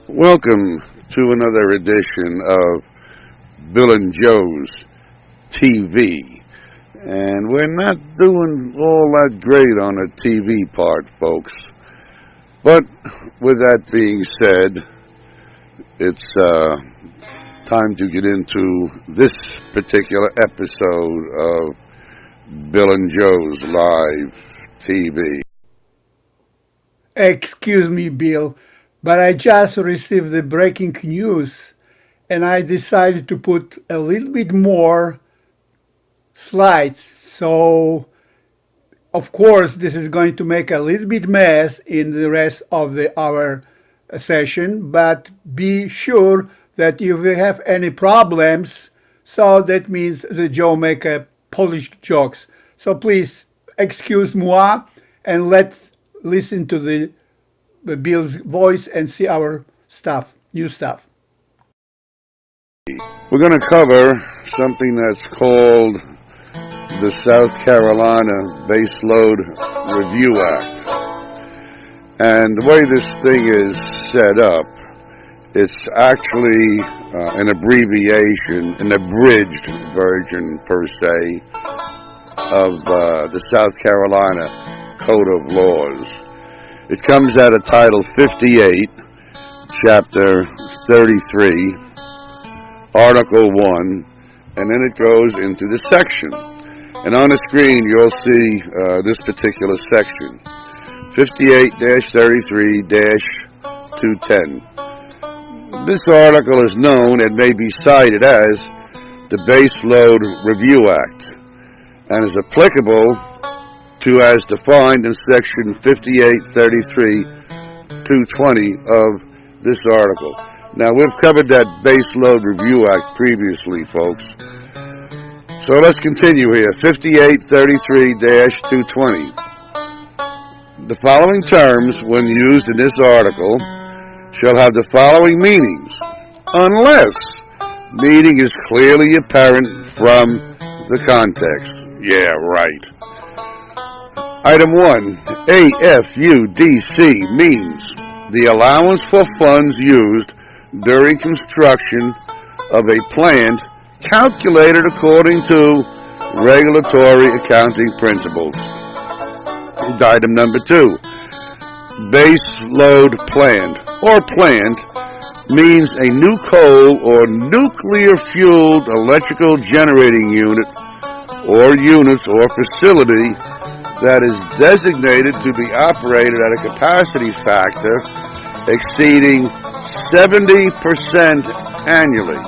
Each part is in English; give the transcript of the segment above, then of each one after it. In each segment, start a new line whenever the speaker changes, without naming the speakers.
Welcome to another edition of Bill and Joe's TV. And we're not doing all that great on the TV part, folks. But with that being said, it's time to get into this particular episode of Bill and Joe's Live TV.
Excuse me, Bill, but I just received the breaking news and I decided to put a little bit more slides. So, of course, this is going to make a little bit mess in the rest of our session, but be sure that if you have any problems, so that means that Joe make a Polish jokes. So please excuse moi and let's listen to the Bill's voice and see our stuff, new stuff.
We're going to cover something that's called the South Carolina Baseload Review Act. And the way this thing is set up, it's actually an abbreviation, an abridged version per se, of the South Carolina Code of Laws. It comes out of Title 58, Chapter 33, Article 1, and then it goes into the section. And on the screen you'll see this particular section, 58-33-210. This article is known and may be cited as the Baseload Review Act and is applicable to as defined in section 58-33-220 of this article. Now, we've covered that Baseload Review Act previously, folks. So let's continue here. 58-33-220. The following terms, when used in this article, shall have the following meanings, unless meaning is clearly apparent from the context. Yeah, right. Item 1, AFUDC means the allowance for funds used during construction of a plant calculated according to regulatory accounting principles. Item number 2, base load plant or plant means a new coal or nuclear fueled electrical generating unit or units or facility that is designated to be operated at a capacity factor exceeding 70% annually,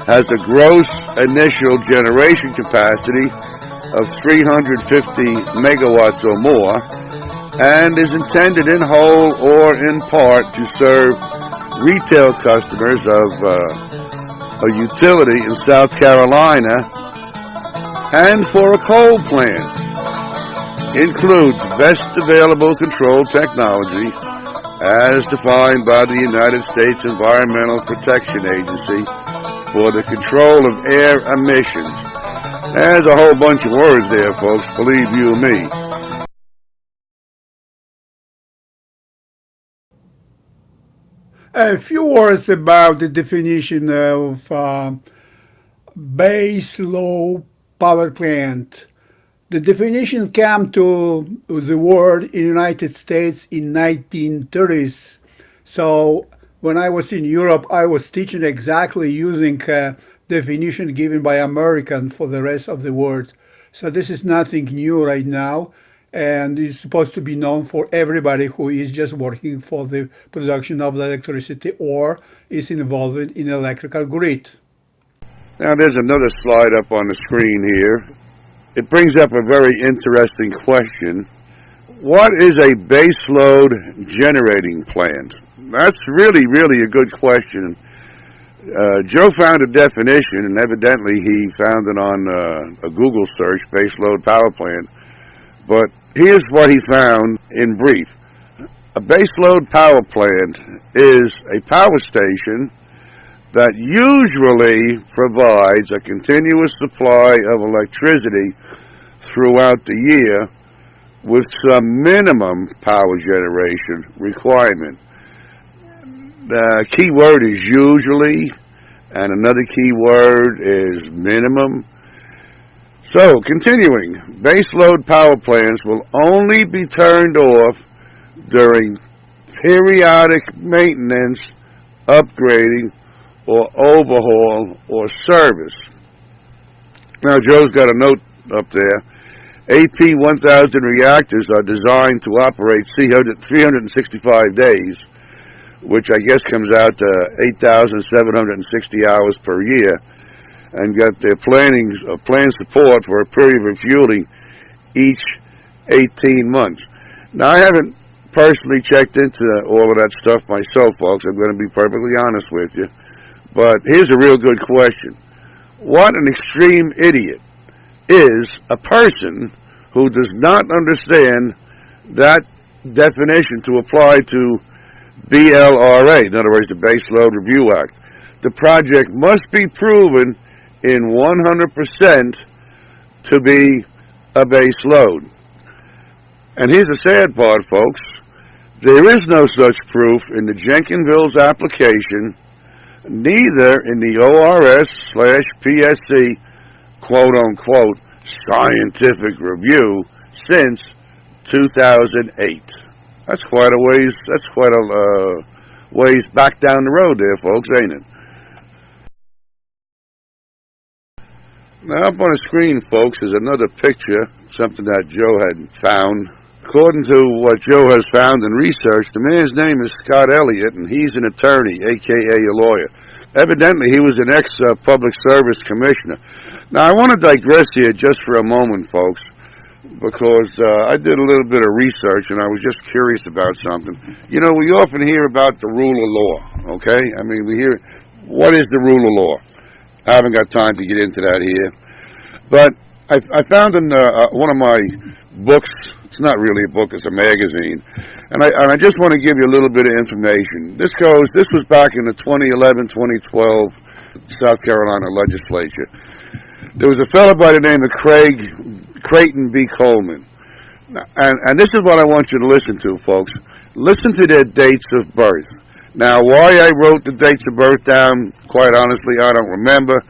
has a gross initial generation capacity of 350 megawatts or more, and is intended in whole or in part to serve retail customers of a utility in South Carolina and for a coal plant. Includes best available control technology as defined by the United States Environmental Protection Agency for the control of air emissions. There's a whole bunch of words there, folks, believe you me.
A few words about the definition of base load power plant. The definition came to the word in the United States in 1930s. So when I was in Europe, I was teaching exactly using definition given by American for the rest of the world. So this is nothing new right now, and it's supposed to be known for everybody who is just working for the production of the electricity or is involved in electrical grid.
Now there's another slide up on the screen here. It brings up a very interesting question. What is a baseload generating plant? That's really a good question. Joe found a definition, and evidently he found it on a Google search, baseload power plant. But here's what he found in brief. A baseload power plant is a power station that usually provides a continuous supply of electricity throughout the year with some minimum power generation requirement. The key word is usually, and another key word is minimum. So, continuing, baseload power plants will only be turned off during periodic maintenance, upgrading, or overhaul or service. Now, Joe's got a note up there. AP 1000 reactors are designed to operate 365 days, which I guess comes out to 8,760 hours per year, and got their planned support for a period of refueling each 18 months. Now, I haven't personally checked into all of that stuff myself, folks. I'm going to be perfectly honest with you. But here's a real good question. What an extreme idiot is a person who does not understand that definition to apply to BLRA, in other words, the Baseload Review Act. The project must be proven in 100% to be a base load. And here's the sad part, folks. There is no such proof in the Jenkinville's application, neither in the ORS/PSC quote-unquote scientific review since 2008. That's quite a ways back down the road there, folks, ain't it? Now, up on the screen, folks, is another picture, something that Joe had found. According to what Joe has found and researched, the man's name is Scott Elliott, and he's an attorney, a.k.a. a lawyer. Evidently, he was an ex-public service commissioner. Now, I want to digress here just for a moment, folks, because I did a little bit of research, and I was just curious about something. You know, we often hear about the rule of law, okay? I mean, we hear, what is the rule of law? I haven't got time to get into that here. But I found in one of my books, it's not really a book, it's a magazine, and I just want to give you a little bit of information. This was back in the 2011-2012 South Carolina Legislature. There was a fellow by the name of Creighton B. Coleman. And this is what I want you to listen to, folks. Listen to their dates of birth. Now, why I wrote the dates of birth down, quite honestly, I don't remember,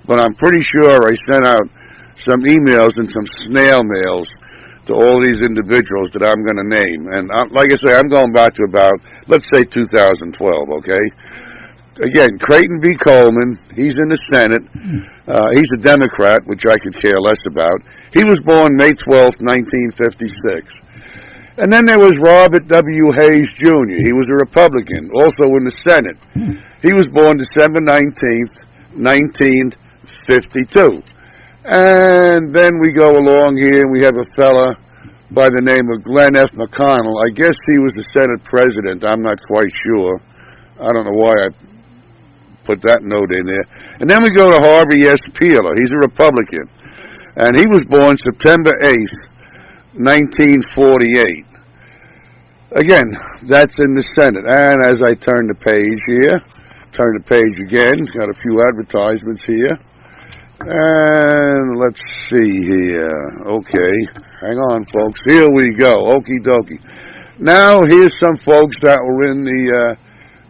but I'm pretty sure I sent out some emails and some snail mails to all these individuals that I'm going to name. And like I say, I'm going back to about, let's say 2012, okay? Again, Creighton B. Coleman, he's in the Senate. He's a Democrat, which I could care less about. He was born May 12th, 1956. And then there was Robert W. Hayes, Jr. He was a Republican, also in the Senate. He was born December 19th, 1952. And then we go along here, and we have a fella by the name of Glenn F. McConnell. I guess he was the Senate president. I'm not quite sure. I don't know why I put that note in there. And then we go to Harvey S. Peeler. He's a Republican. And he was born September 8th, 1948. Again, that's in the Senate. And as I turn the page here, turn the page again, got a few advertisements here. And let's see here. Okay, hang on, folks. Here we go. Okie dokie. Now, here's some folks that were in the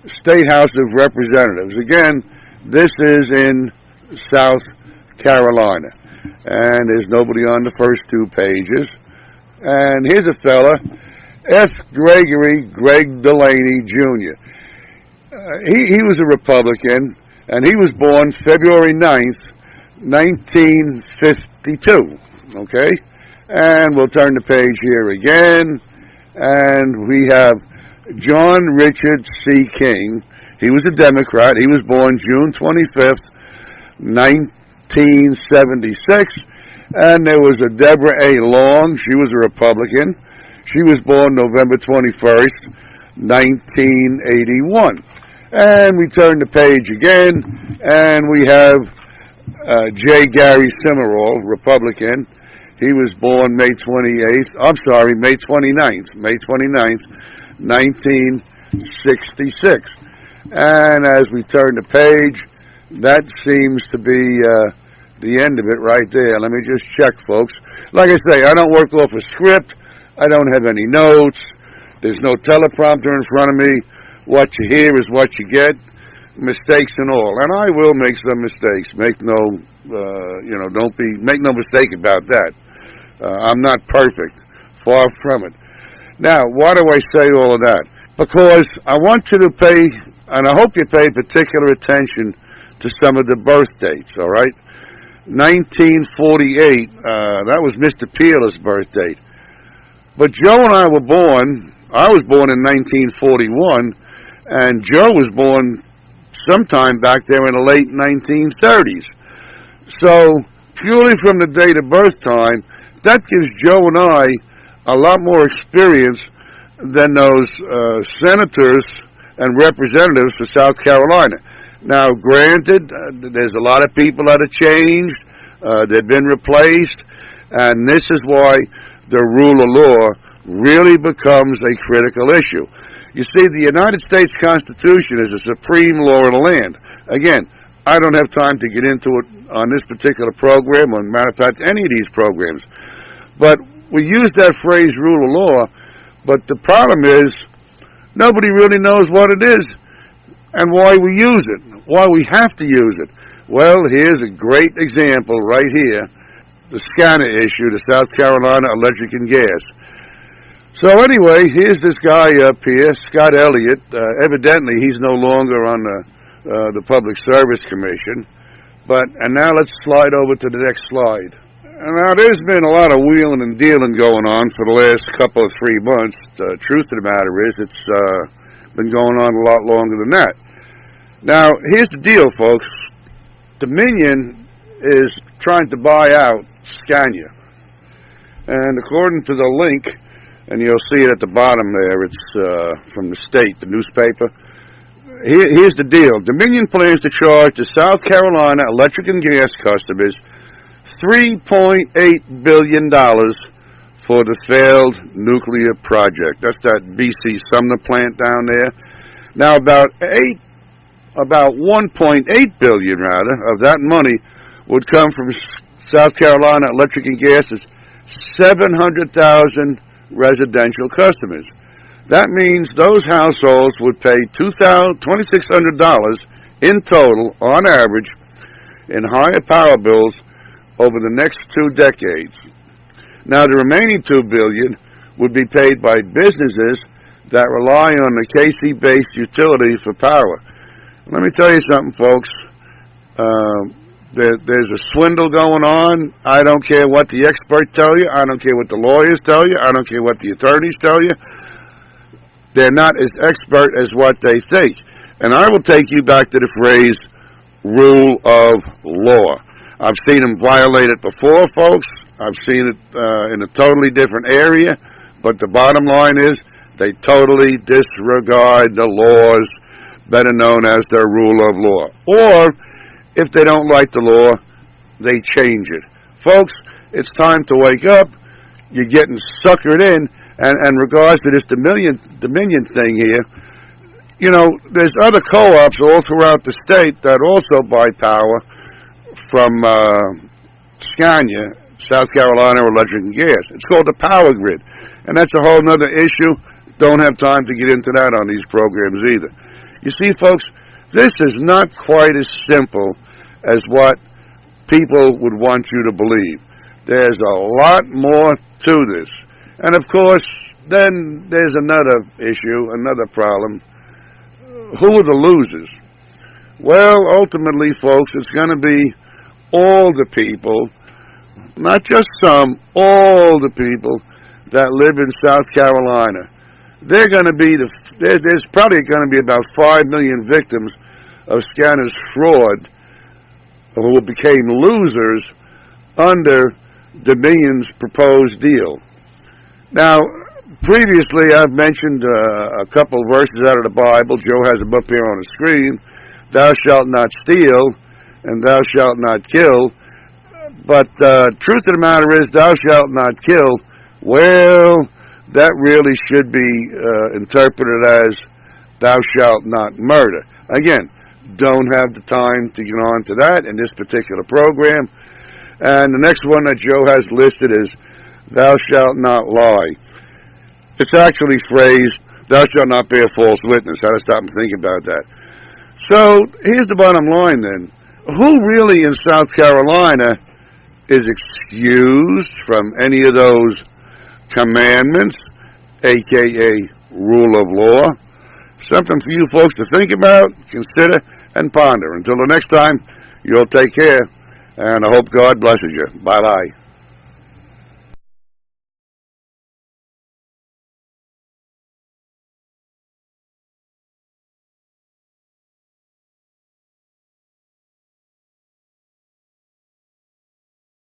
State House of Representatives. Again, this is in South Carolina. And there's nobody on the first two pages. And here's a fella, F. Greg Delaney, Jr. He was a Republican, and he was born February 9th, 1952. Okay? And we'll turn the page here again. And we have John Richard C. King. He was a Democrat. He was born June 25th, 1976. And there was a Deborah A. Long. She was a Republican. She was born November 21st, 1981. And we turn the page again, and we have J. Gary Cimarol, Republican. He was born May 29th, 1966. And as we turn the page, that seems to be the end of it right there. Let me just check, folks. Like I say, I don't work off a script. I don't have any notes. There's no teleprompter in front of me. what you hear is what you get, mistakes and all. And I will make some mistakes. Make no mistake about that. I'm not perfect, far from it. Now, why do I say all of that? Because I want you to pay, and I hope you pay particular attention to some of the birth dates, all right? 1948, that was Mr. Peeler's birth date. But Joe and I were born, I was born in 1941, and Joe was born sometime back there in the late 1930s. So, purely from the date of birth time, that gives Joe and I a lot more experience than those senators and representatives for South Carolina. Now, granted, there's a lot of people that have changed, they've been replaced, and this is why the rule of law really becomes a critical issue. You see, the United States Constitution is the supreme law of the land. Again, I don't have time to get into it on this particular program, or matter of fact, any of these programs. But we use that phrase, rule of law, but the problem is nobody really knows what it is and why we use it, why we have to use it. Well, here's a great example right here, the SCANA issue, the South Carolina Electric and Gas. So anyway, here's this guy up here, Scott Elliott. Evidently, he's no longer on the Public Service Commission. And now let's slide over to the next slide. And now there's been a lot of wheeling and dealing going on for the last couple of 3 months. The truth of the matter is it's been going on a lot longer than that. Now, here's the deal, folks. Dominion is trying to buy out SCANA. And according to the link, and you'll see it at the bottom there, it's from the state, the newspaper. Here's the deal. Dominion plans to charge the South Carolina electric and gas customers $3.8 billion for the failed nuclear project. That's that BC Sumner plant down there. Now, about $1.8 billion, of that money would come from South Carolina Electric and Gas's 700,000 residential customers. That means those households would pay $2,600 in total, on average, in higher power bills over the next 2 decades. Now, the remaining $2 billion would be paid by businesses that rely on the KC-based utilities for power. Let me tell you something, folks. There's a swindle going on. I don't care what the experts tell you. I don't care what the lawyers tell you. I don't care what the attorneys tell you. They're not as expert as what they think. And I will take you back to the phrase, rule of law. I've seen them violate it before, folks. I've seen it in a totally different area. But the bottom line is they totally disregard the laws, better known as their rule of law. Or, if they don't like the law, they change it. Folks, it's time to wake up. You're getting suckered in. And regards to this Dominion thing here, you know, there's other co-ops all throughout the state that also buy power from SCANA, South Carolina Electric and Gas. It's called the power grid. And that's a whole other issue. Don't have time to get into that on these programs either. You see, folks, this is not quite as simple as what people would want you to believe. There's a lot more to this. And, of course, then there's another issue, another problem. Who are the losers? Well, ultimately, folks, it's going to be all the people, not just some, all the people that live in South Carolina. They're going to be there's probably going to be about 5 million victims of SCANA's fraud who became losers under Dominion's proposed deal. Now, previously I've mentioned a couple of verses out of the Bible. Joe has them up here on the screen. Thou shalt not steal, and thou shalt not kill. But truth of the matter is, thou shalt not kill. Well, that really should be interpreted as thou shalt not murder. Again, don't have the time to get on to that in this particular program. And the next one that Joe has listed is thou shalt not lie. It's actually phrased, thou shalt not bear false witness. How to stop and think about that. So here's the bottom line then. Who really in South Carolina is excused from any of those commandments, aka rule of law? Something for you folks to think about, consider, and ponder. Until the next time, you'll take care, and I hope God blesses you. Bye-bye.